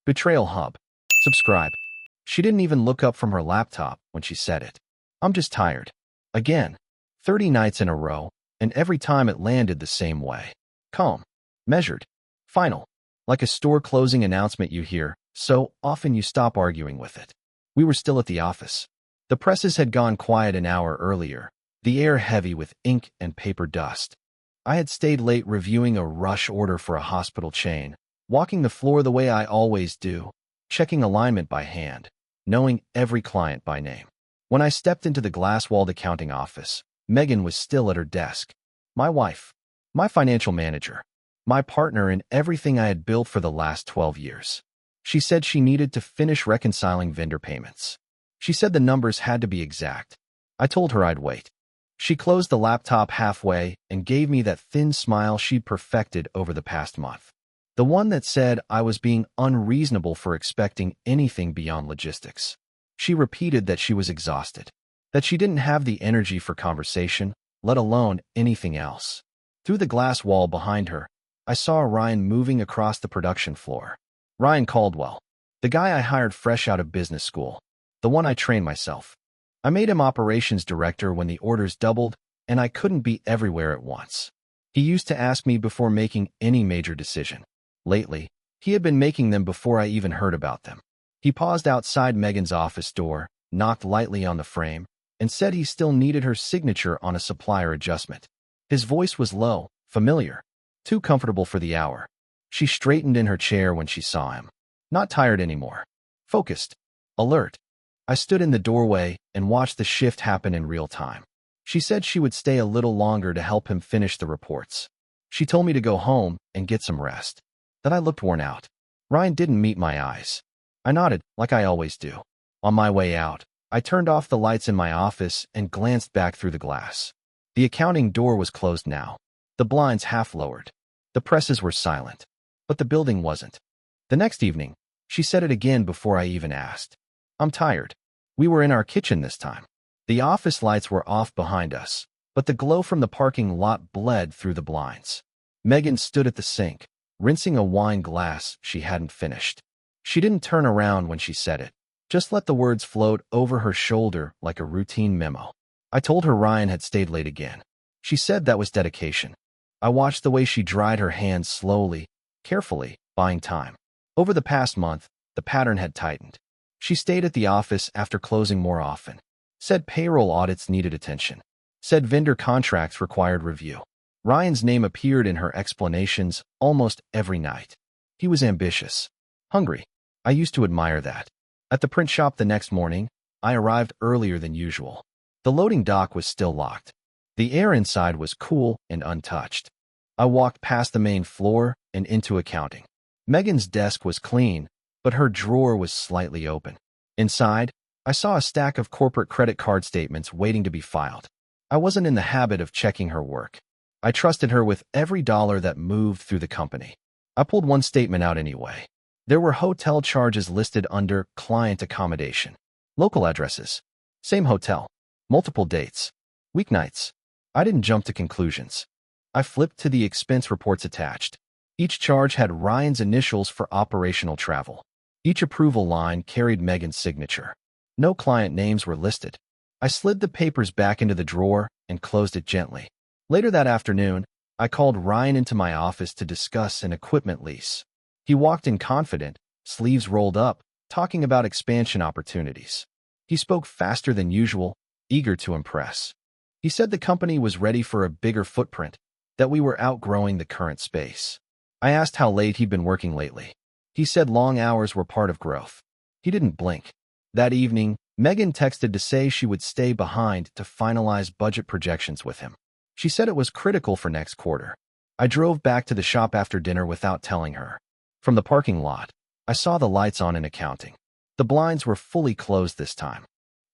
Betrayal Hub. Subscribe. She didn't even look up from her laptop when she said it. I'm just tired. Again. 30 nights in a row, and every time it landed the same way. Calm. Measured. Final. Like a store closing announcement you hear, so often you stop arguing with it. We were still at the office. The presses had gone quiet an hour earlier, the air heavy with ink and paper dust. I had stayed late reviewing a rush order for a hospital chain, walking the floor the way I always do, checking alignment by hand, knowing every client by name. When I stepped into the glass-walled accounting office, Megan was still at her desk. My wife, my financial manager, my partner in everything I had built for the last 12 years. She said she needed to finish reconciling vendor payments. She said the numbers had to be exact. I told her I'd wait. She closed the laptop halfway and gave me that thin smile she'd perfected over the past month. The one that said I was being unreasonable for expecting anything beyond logistics. She repeated that she was exhausted, that she didn't have the energy for conversation, let alone anything else. Through the glass wall behind her, I saw Ryan moving across the production floor. Ryan Caldwell, the guy I hired fresh out of business school, the one I trained myself. I made him operations director when the orders doubled, and I couldn't be everywhere at once. He used to ask me before making any major decision. Lately, he had been making them before I even heard about them. He paused outside Megan's office door, knocked lightly on the frame, and said he still needed her signature on a supplier adjustment. His voice was low, familiar, too comfortable for the hour. She straightened in her chair when she saw him. Not tired anymore. Focused. Alert. I stood in the doorway and watched the shift happen in real time. She said she would stay a little longer to help him finish the reports. She told me to go home and get some rest. That I looked worn out. Ryan didn't meet my eyes. I nodded, like I always do. On my way out, I turned off the lights in my office and glanced back through the glass. The accounting door was closed now. The blinds half lowered. The presses were silent. But the building wasn't. The next evening, she said it again before I even asked. I'm tired. We were in our kitchen this time. The office lights were off behind us, but the glow from the parking lot bled through the blinds. Megan stood at the sink, rinsing a wine glass she hadn't finished. She didn't turn around when she said it, just let the words float over her shoulder like a routine memo. I told her Ryan had stayed late again. She said that was dedication. I watched the way she dried her hands slowly, carefully, buying time. Over the past month, the pattern had tightened. She stayed at the office after closing more often. Said payroll audits needed attention. Said vendor contracts required review. Ryan's name appeared in her explanations almost every night. He was ambitious. Hungry. I used to admire that. At the print shop the next morning, I arrived earlier than usual. The loading dock was still locked. The air inside was cool and untouched. I walked past the main floor and into accounting. Megan's desk was clean, but her drawer was slightly open. Inside, I saw a stack of corporate credit card statements waiting to be filed. I wasn't in the habit of checking her work. I trusted her with every dollar that moved through the company. I pulled one statement out anyway. There were hotel charges listed under client accommodation. Local addresses. Same hotel. Multiple dates. Weeknights. I didn't jump to conclusions. I flipped to the expense reports attached. Each charge had Ryan's initials for operational travel. Each approval line carried Megan's signature. No client names were listed. I slid the papers back into the drawer and closed it gently. Later that afternoon, I called Ryan into my office to discuss an equipment lease. He walked in confident, sleeves rolled up, talking about expansion opportunities. He spoke faster than usual, eager to impress. He said the company was ready for a bigger footprint, that we were outgrowing the current space. I asked how late he'd been working lately. He said long hours were part of growth. He didn't blink. That evening, Megan texted to say she would stay behind to finalize budget projections with him. She said it was critical for next quarter. I drove back to the shop after dinner without telling her. From the parking lot, I saw the lights on in accounting. The blinds were fully closed this time.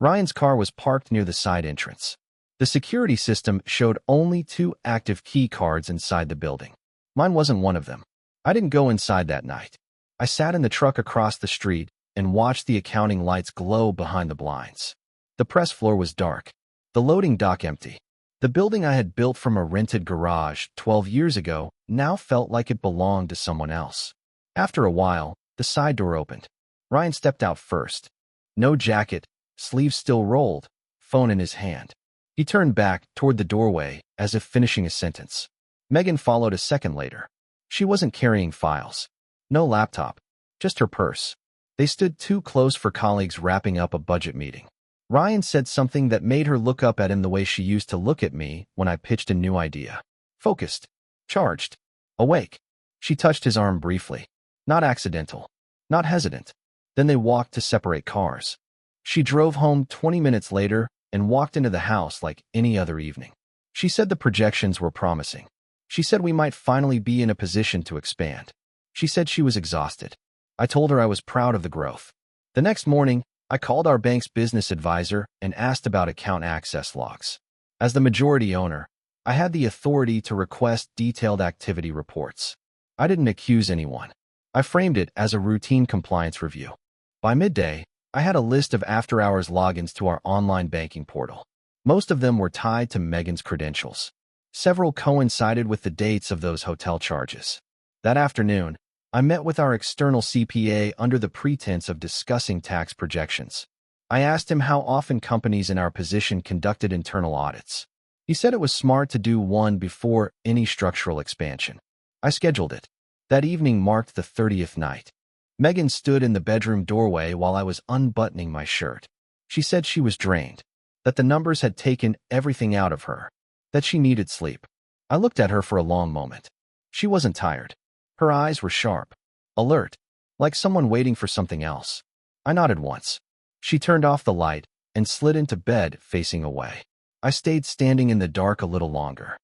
Ryan's car was parked near the side entrance. The security system showed only 2 active key cards inside the building. Mine wasn't one of them. I didn't go inside that night. I sat in the truck across the street and watched the accounting lights glow behind the blinds. The press floor was dark. The loading dock empty. The building I had built from a rented garage 12 years ago now felt like it belonged to someone else. After a while, The side door opened. Ryan stepped out first. No jacket, sleeves still rolled, phone in his hand. He turned back toward the doorway as if finishing a sentence. Megan followed a second later. She wasn't carrying files. No laptop. Just her purse. They stood too close for colleagues wrapping up a budget meeting. Ryan said something that made her look up at him the way she used to look at me when I pitched a new idea. Focused. Charged. Awake. She touched his arm briefly. Not accidental. Not hesitant. Then they walked to separate cars. She drove home 20 minutes later and walked into the house like any other evening. She said the projections were promising. She said we might finally be in a position to expand. She said she was exhausted. I told her I was proud of the growth. The next morning, I called our bank's business advisor and asked about account access logs. As the majority owner, I had the authority to request detailed activity reports. I didn't accuse anyone. I framed it as a routine compliance review. By midday, I had a list of after-hours logins to our online banking portal. Most of them were tied to Megan's credentials. Several coincided with the dates of those hotel charges. That afternoon, I met with our external CPA under the pretense of discussing tax projections. I asked him how often companies in our position conducted internal audits. He said it was smart to do one before any structural expansion. I scheduled it. That evening marked the 30th night. Megan stood in the bedroom doorway while I was unbuttoning my shirt. She said she was drained, that the numbers had taken everything out of her, that she needed sleep. I looked at her for a long moment. She wasn't tired. Her eyes were sharp, alert, like someone waiting for something else. I nodded once. She turned off the light and slid into bed facing away. I stayed standing in the dark a little longer.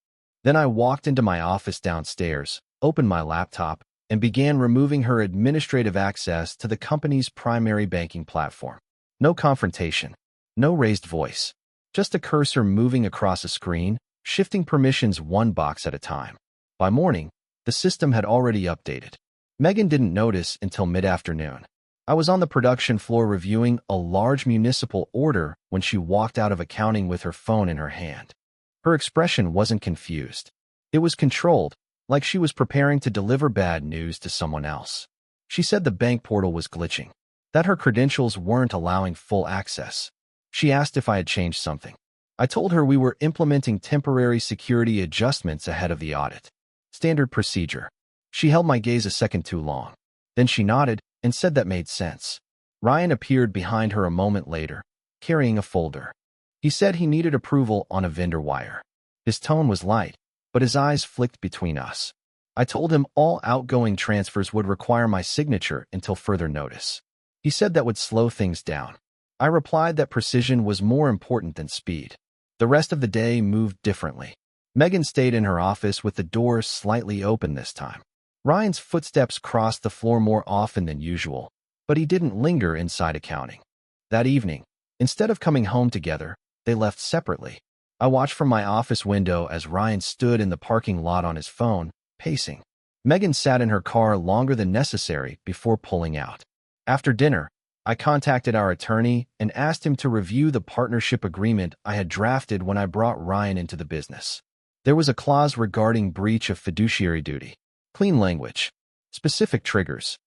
Then I walked into my office downstairs, opened my laptop, and began removing her administrative access to the company's primary banking platform. No confrontation, no raised voice, just a cursor moving across a screen, shifting permissions one box at a time. By morning, the system had already updated. Megan didn't notice until mid-afternoon. I was on the production floor reviewing a large municipal order when she walked out of accounting with her phone in her hand. Her expression wasn't confused. It was controlled, like she was preparing to deliver bad news to someone else. She said the bank portal was glitching, that her credentials weren't allowing full access. She asked if I had changed something. I told her we were implementing temporary security adjustments ahead of the audit. Standard procedure. She held my gaze a second too long. Then she nodded and said that made sense. Ryan appeared behind her a moment later, carrying a folder. He said he needed approval on a vendor wire. His tone was light, but his eyes flicked between us. I told him all outgoing transfers would require my signature until further notice. He said that would slow things down. I replied that precision was more important than speed. The rest of the day moved differently. Megan stayed in her office with the door slightly open this time. Ryan's footsteps crossed the floor more often than usual, but he didn't linger inside accounting. That evening, instead of coming home together, they left separately. I watched from my office window as Ryan stood in the parking lot on his phone, pacing. Megan sat in her car longer than necessary before pulling out. After dinner, I contacted our attorney and asked him to review the partnership agreement I had drafted when I brought Ryan into the business. There was a clause regarding breach of fiduciary duty. Clean language. Specific triggers.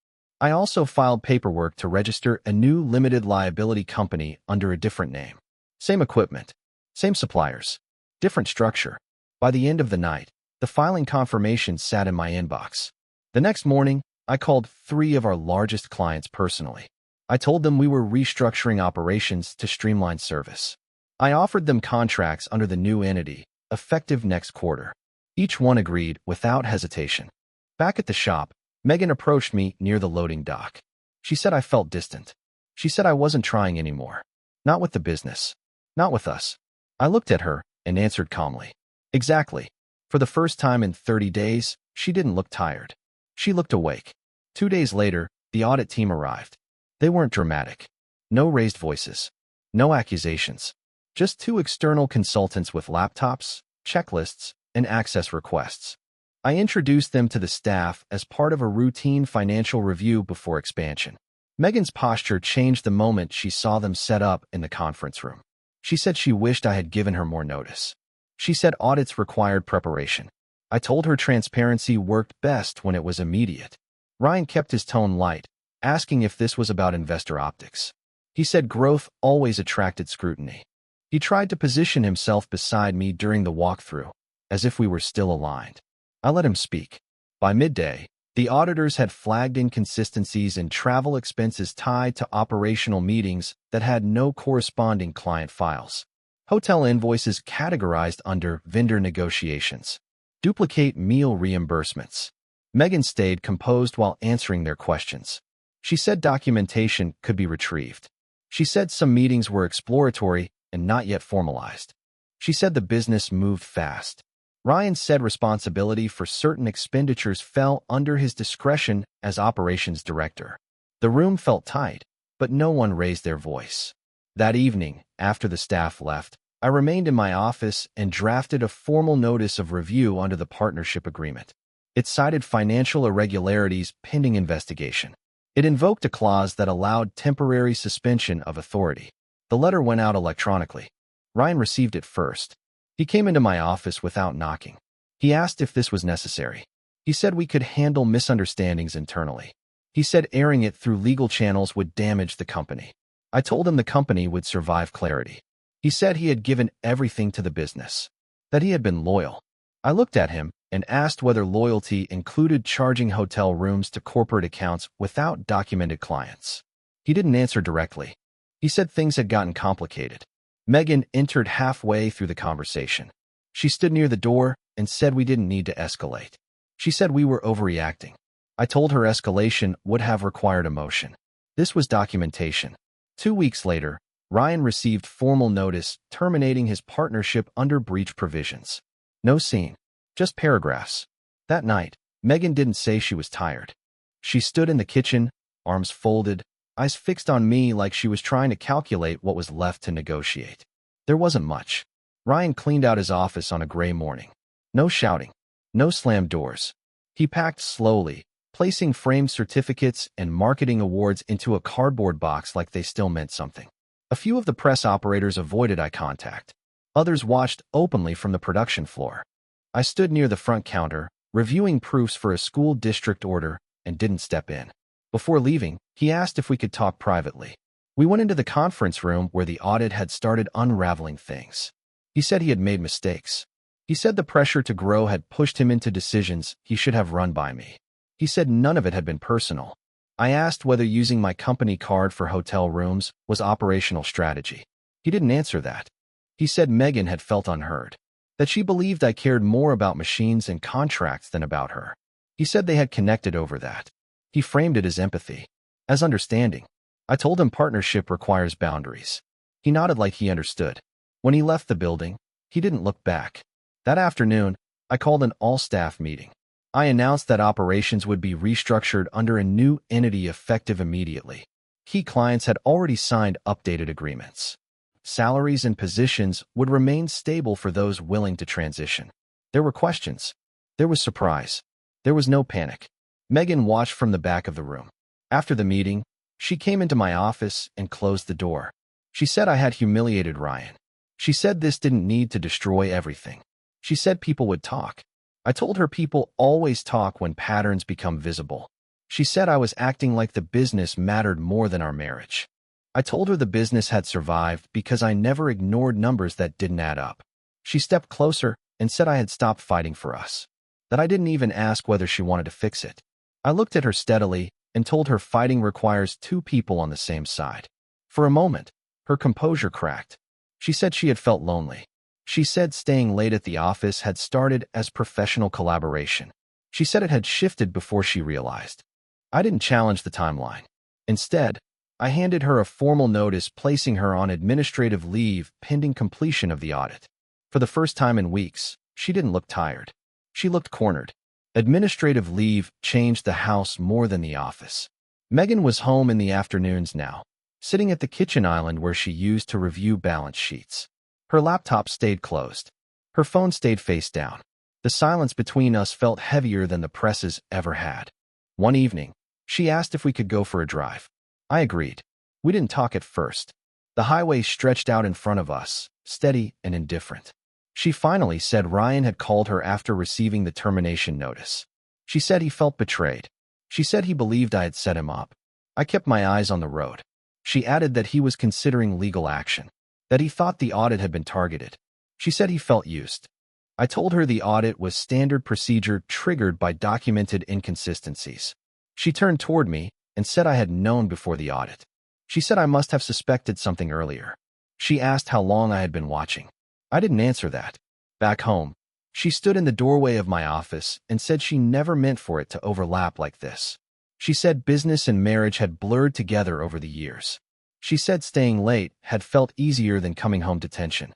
I also filed paperwork to register a new limited liability company under a different name. Same equipment. Same suppliers. Different structure. By the end of the night, the filing confirmation sat in my inbox. The next morning, I called 3 of our largest clients personally. I told them we were restructuring operations to streamline service. I offered them contracts under the new entity, effective next quarter. Each one agreed without hesitation. Back at the shop, Megan approached me near the loading dock. She said I felt distant. She said I wasn't trying anymore. Not with the business. Not with us. I looked at her and answered calmly. Exactly. For the first time in 30 days, she didn't look tired. She looked awake. 2 days later, the audit team arrived. They weren't dramatic. No raised voices. No accusations. Just 2 external consultants with laptops, checklists, and access requests. I introduced them to the staff as part of a routine financial review before expansion. Megan's posture changed the moment she saw them set up in the conference room. She said she wished I had given her more notice. She said audits required preparation. I told her transparency worked best when it was immediate. Ryan kept his tone light, asking if this was about investor optics. He said growth always attracted scrutiny. He tried to position himself beside me during the walkthrough, as if we were still aligned. I let him speak. By midday, the auditors had flagged inconsistencies in travel expenses tied to operational meetings that had no corresponding client files. Hotel invoices categorized under vendor negotiations. Duplicate meal reimbursements. Megan stayed composed while answering their questions. She said documentation could be retrieved. She said some meetings were exploratory and not yet formalized. She said the business moved fast. Ryan said responsibility for certain expenditures fell under his discretion as operations director. The room felt tight, but no one raised their voice. That evening, after the staff left, I remained in my office and drafted a formal notice of review under the partnership agreement. It cited financial irregularities pending investigation. It invoked a clause that allowed temporary suspension of authority. The letter went out electronically. Ryan received it first. He came into my office without knocking. He asked if this was necessary. He said we could handle misunderstandings internally. He said airing it through legal channels would damage the company. I told him the company would survive clarity. He said he had given everything to the business, that he had been loyal. I looked at him and asked whether loyalty included charging hotel rooms to corporate accounts without documented clients. He didn't answer directly. He said things had gotten complicated. Megan entered halfway through the conversation. She stood near the door and said we didn't need to escalate. She said we were overreacting. I told her escalation would have required emotion. This was documentation. 2 weeks later, Ryan received formal notice terminating his partnership under breach provisions. No scene, just paragraphs. That night, Megan didn't say she was tired. She stood in the kitchen, arms folded, eyes fixed on me like she was trying to calculate what was left to negotiate. There wasn't much. Ryan cleaned out his office on a gray morning. No shouting, no slammed doors. He packed slowly, placing framed certificates and marketing awards into a cardboard box like they still meant something. A few of the press operators avoided eye contact. Others watched openly from the production floor. I stood near the front counter, reviewing proofs for a school district order, and didn't step in. Before leaving, he asked if we could talk privately. We went into the conference room where the audit had started unraveling things. He said he had made mistakes. He said the pressure to grow had pushed him into decisions he should have run by me. He said none of it had been personal. I asked whether using my company card for hotel rooms was operational strategy. He didn't answer that. He said Megan had felt unheard, that she believed I cared more about machines and contracts than about her. He said they had connected over that. He framed it as empathy, as understanding. I told him partnership requires boundaries. He nodded like he understood. When he left the building, he didn't look back. That afternoon, I called an all-staff meeting. I announced that operations would be restructured under a new entity effective immediately. Key clients had already signed updated agreements. Salaries and positions would remain stable for those willing to transition. There were questions. There was surprise. There was no panic. Megan watched from the back of the room. After the meeting, she came into my office and closed the door. She said I had humiliated Ryan. She said this didn't need to destroy everything. She said people would talk. I told her people always talk when patterns become visible. She said I was acting like the business mattered more than our marriage. I told her the business had survived because I never ignored numbers that didn't add up. She stepped closer and said I had stopped fighting for us, that I didn't even ask whether she wanted to fix it. I looked at her steadily and told her fighting requires two people on the same side. For a moment, her composure cracked. She said she had felt lonely. She said staying late at the office had started as professional collaboration. She said it had shifted before she realized. I didn't challenge the timeline. Instead, I handed her a formal notice placing her on administrative leave pending completion of the audit. For the first time in weeks, she didn't look tired. She looked cornered. Administrative leave changed the house more than the office. Megan was home in the afternoons now, sitting at the kitchen island where she used to review balance sheets. Her laptop stayed closed. Her phone stayed face down. The silence between us felt heavier than the presses ever had. One evening, she asked if we could go for a drive. I agreed. We didn't talk at first. The highway stretched out in front of us, steady and indifferent. She finally said Ryan had called her after receiving the termination notice. She said he felt betrayed. She said he believed I had set him up. I kept my eyes on the road. She added that he was considering legal action, that he thought the audit had been targeted. She said he felt used. I told her the audit was standard procedure triggered by documented inconsistencies. She turned toward me and said I had known before the audit. She said I must have suspected something earlier. She asked how long I had been watching. I didn't answer that. Back home, she stood in the doorway of my office and said she never meant for it to overlap like this. She said business and marriage had blurred together over the years. She said staying late had felt easier than coming home to tension.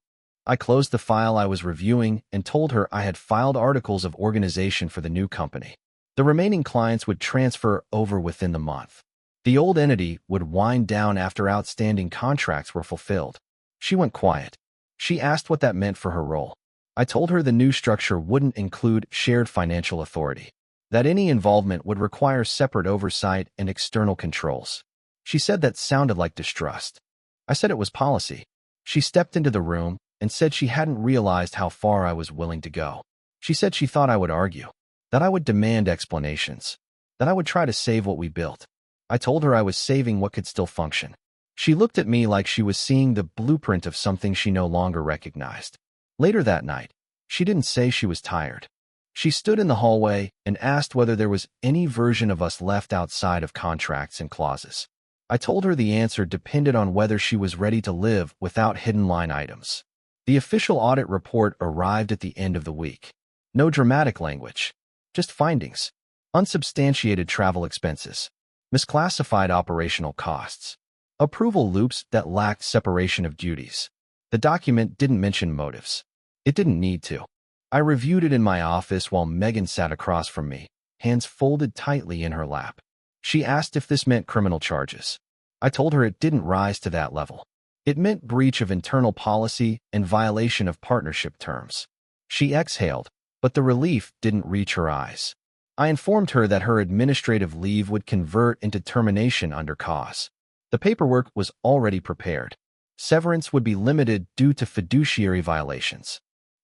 I closed the file I was reviewing and told her I had filed articles of organization for the new company. The remaining clients would transfer over within the month. The old entity would wind down after outstanding contracts were fulfilled. She went quiet. She asked what that meant for her role. I told her the new structure wouldn't include shared financial authority, that any involvement would require separate oversight and external controls. She said that sounded like distrust. I said it was policy. She stepped into the room and said she hadn't realized how far I was willing to go. She said she thought I would argue, that I would demand explanations, that I would try to save what we built. I told her I was saving what could still function. She looked at me like she was seeing the blueprint of something she no longer recognized. Later that night, she didn't say she was tired. She stood in the hallway and asked whether there was any version of us left outside of contracts and clauses. I told her the answer depended on whether she was ready to live without hidden line items. The official audit report arrived at the end of the week. No dramatic language, just findings. Unsubstantiated travel expenses, misclassified operational costs, approval loops that lacked separation of duties. The document didn't mention motives. It didn't need to. I reviewed it in my office while Megan sat across from me, hands folded tightly in her lap. She asked if this meant criminal charges. I told her it didn't rise to that level. It meant breach of internal policy and violation of partnership terms. She exhaled, but the relief didn't reach her eyes. I informed her that her administrative leave would convert into termination under cause. The paperwork was already prepared. Severance would be limited due to fiduciary violations.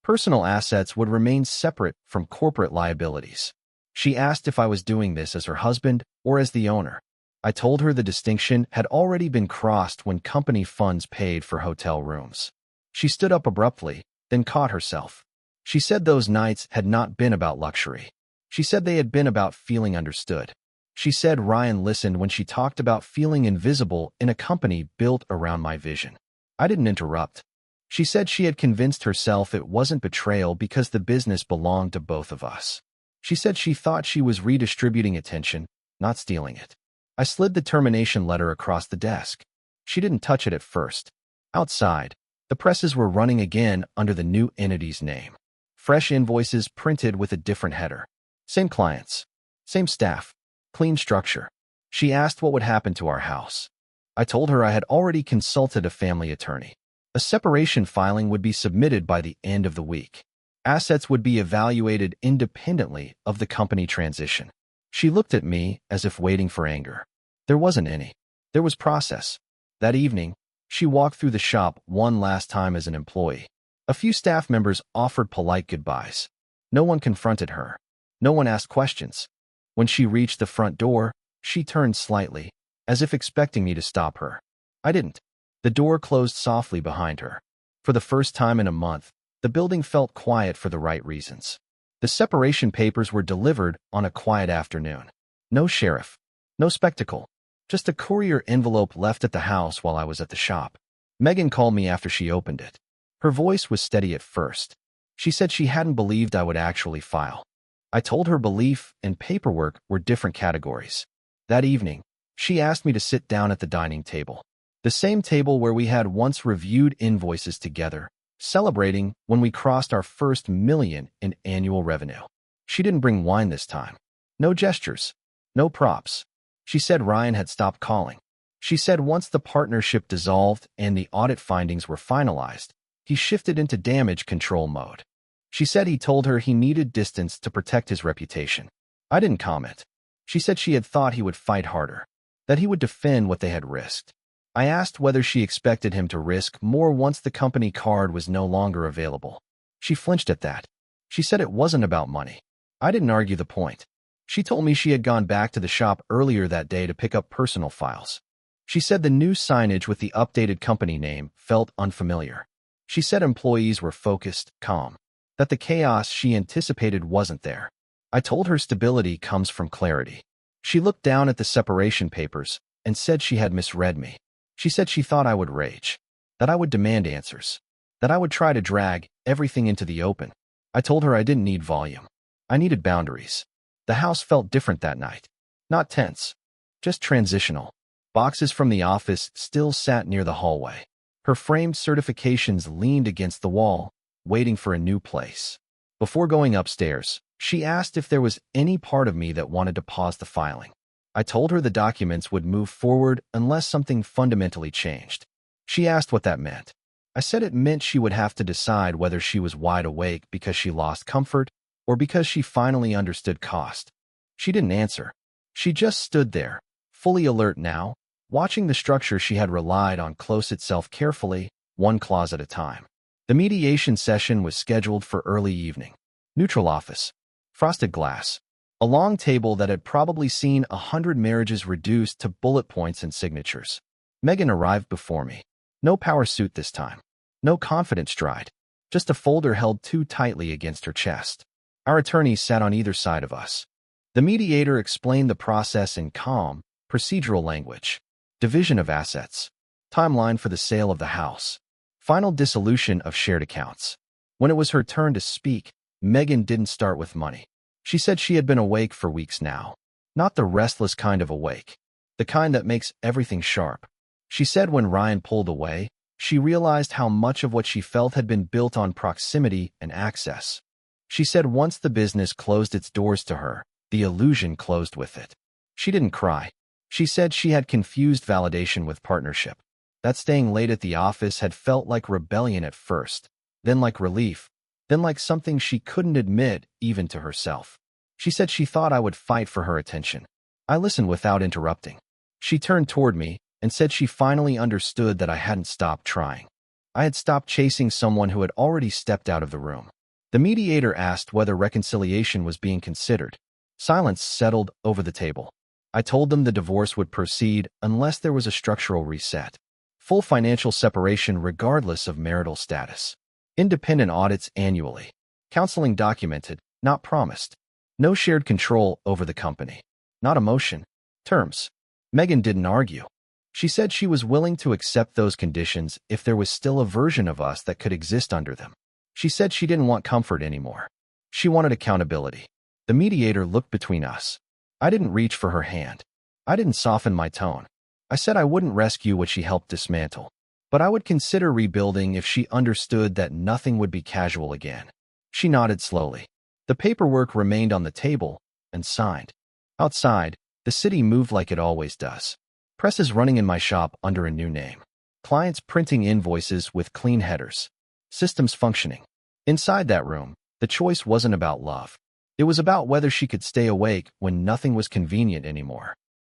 Personal assets would remain separate from corporate liabilities. She asked if I was doing this as her husband or as the owner. I told her the distinction had already been crossed when company funds paid for hotel rooms. She stood up abruptly, then caught herself. She said those nights had not been about luxury. She said they had been about feeling understood. She said Ryan listened when she talked about feeling invisible in a company built around my vision. I didn't interrupt. She said she had convinced herself it wasn't betrayal because the business belonged to both of us. She said she thought she was redistributing attention, not stealing it. I slid the termination letter across the desk. She didn't touch it at first. Outside, the presses were running again under the new entity's name. Fresh invoices printed with a different header. Same clients, same staff, clean structure. She asked what would happen to our house. I told her I had already consulted a family attorney. A separation filing would be submitted by the end of the week. Assets would be evaluated independently of the company transition. She looked at me as if waiting for anger. There wasn't any. There was process. That evening, she walked through the shop one last time as an employee. A few staff members offered polite goodbyes. No one confronted her. No one asked questions. When she reached the front door, she turned slightly, as if expecting me to stop her. I didn't. The door closed softly behind her. For the first time in a month, the building felt quiet for the right reasons. The separation papers were delivered on a quiet afternoon. No sheriff. No spectacle. Just a courier envelope left at the house while I was at the shop. Megan called me after she opened it. Her voice was steady at first. She said she hadn't believed I would actually file. I told her belief and paperwork were different categories. That evening, she asked me to sit down at the dining table. The same table where we had once reviewed invoices together, celebrating when we crossed our first $1 million in annual revenue. She didn't bring wine this time. No gestures. No props. She said Ryan had stopped calling. She said once the partnership dissolved and the audit findings were finalized, he shifted into damage control mode. She said he told her he needed distance to protect his reputation. I didn't comment. She said she had thought he would fight harder, that he would defend what they had risked. I asked whether she expected him to risk more once the company card was no longer available. She flinched at that. She said it wasn't about money. I didn't argue the point. She told me she had gone back to the shop earlier that day to pick up personal files. She said the new signage with the updated company name felt unfamiliar. She said employees were focused, calm, that the chaos she anticipated wasn't there. I told her stability comes from clarity. She looked down at the separation papers and said she had misread me. She said she thought I would rage, that I would demand answers, that I would try to drag everything into the open. I told her I didn't need volume. I needed boundaries. The house felt different that night. Not tense, just transitional. Boxes from the office still sat near the hallway. Her framed certifications leaned against the wall, waiting for a new place. Before going upstairs, she asked if there was any part of me that wanted to pause the filing. I told her the documents would move forward unless something fundamentally changed. She asked what that meant. I said it meant she would have to decide whether she was wide awake because she lost comfort or because she finally understood cost. She didn't answer. She just stood there, fully alert now, watching the structure she had relied on close itself carefully, one clause at a time. The mediation session was scheduled for early evening. Neutral office. Frosted glass. A long table that had probably seen 100 marriages reduced to bullet points and signatures. Megan arrived before me. No power suit this time. No confident stride. Just a folder held too tightly against her chest. Our attorneys sat on either side of us. The mediator explained the process in calm, procedural language. Division of assets. Timeline for the sale of the house. Final dissolution of shared accounts. When it was her turn to speak, Megan didn't start with money. She said she had been awake for weeks now. Not the restless kind of awake. The kind that makes everything sharp. She said when Ryan pulled away, she realized how much of what she felt had been built on proximity and access. She said once the business closed its doors to her, the illusion closed with it. She didn't cry. She said she had confused validation with partnership. That staying late at the office had felt like rebellion at first, then like relief, then like something she couldn't admit even to herself. She said she thought I would fight for her attention. I listened without interrupting. She turned toward me and said she finally understood that I hadn't stopped trying. I had stopped chasing someone who had already stepped out of the room. The mediator asked whether reconciliation was being considered. Silence settled over the table. I told them the divorce would proceed unless there was a structural reset. Full financial separation regardless of marital status. Independent audits annually. Counseling documented, not promised. No shared control over the company. Not emotion. Terms. Megan didn't argue. She said she was willing to accept those conditions if there was still a version of us that could exist under them. She said she didn't want comfort anymore. She wanted accountability. The mediator looked between us. I didn't reach for her hand. I didn't soften my tone. I said I wouldn't rescue what she helped dismantle, but I would consider rebuilding if she understood that nothing would be casual again. She nodded slowly. The paperwork remained on the table and signed. Outside, the city moved like it always does. Presses running in my shop under a new name. Clients printing invoices with clean headers. Systems functioning. Inside that room, the choice wasn't about love. It was about whether she could stay awake when nothing was convenient anymore.